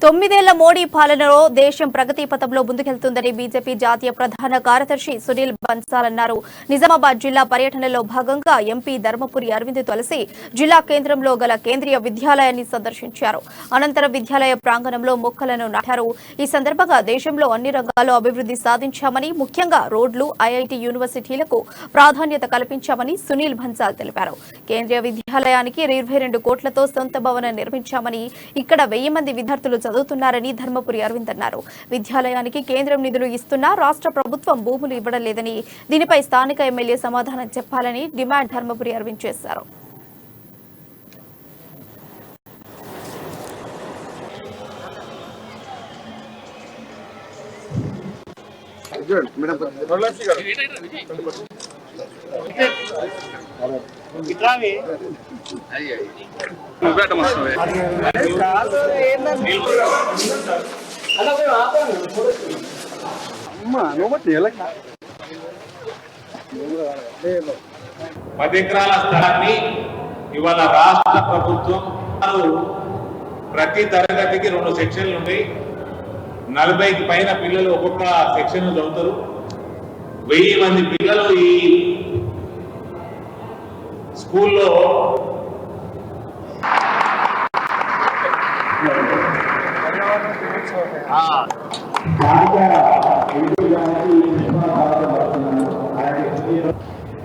తొమ్మిదేళ్ల మోడీ పాలనలో దేశం ప్రగతి పథంలో ముందుకెళ్తుందని బీజేపీ జాతీయ ప్రధాన కార్యదర్శి సునీల్ బన్సాల్ అన్నారు. నిజామాబాద్ జిల్లా పర్యటనలో భాగంగా ఎంపీ ధర్మపురి అరవింద్ తులసి జిల్లా కేంద్రంలో గల కేంద్రీయ విద్యాలయాన్ని సందర్శించారు. అనంతరం విద్యాలయ ప్రాంగణంలో మొక్కలను నాటారు. ఈ సందర్భంగా దేశంలో అన్ని రంగాల్లో అభివృద్ధి సాధించామని, ముఖ్యంగా రోడ్లు, ఐఐటీ, యూనివర్సిటీలకు ప్రాధాన్యత కల్పించామని సునీల్ బన్సాల్ తెలిపారు. కేంద్రీయ విద్యాలయానికి 22 కోట్లతో సొంత భవనం నిర్మించామని, ఇక్కడ 1000 మంది విద్యార్థులు చదువుతున్నారని ధర్మపురి అరవింద్ అన్నారు. విద్యాలయానికి కేంద్రం నిధులు ఇస్తున్నా రాష్ట్ర ప్రభుత్వం భూములు ఇవ్వడం లేదని, దీనిపై స్థానిక ఎమ్మెల్యే సమాధానం చెప్పాలని డిమాండ్ ధర్మపురి అరవింద్ చేశారు. పది ఎకరాల స్థలాన్ని ఇవాళ రాష్ట్ర ప్రభుత్వం ప్రతి తరగతికి 2 సెక్షన్లు ఉన్నాయి. 40కి పైన పిల్లలు ఒక్కొక్క సెక్షన్ చదువుతారు. 1000 మంది పిల్లలు ఈ స్కూల్లో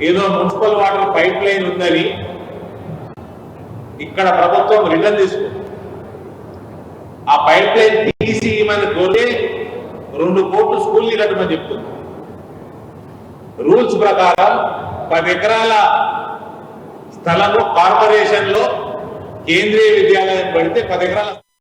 ఏదో మున్సిపల్ వాటర్ పైప్ లైన్ ఉందని ఇక్కడ ప్రభుత్వం రిటర్న్ తీసుకుంది. ఆ పైప్ లైన్ తీసి ఇవ్వమని కోరితే 2 కోట్లు స్కూల్ కట్టమని చెప్తుంది. రూల్స్ ప్రకారం 10 ఎకరాల స్థలంలో కార్పొరేషన్ లో కేంద్రీయ విద్యాలయం పడితే 10 ఎకరాల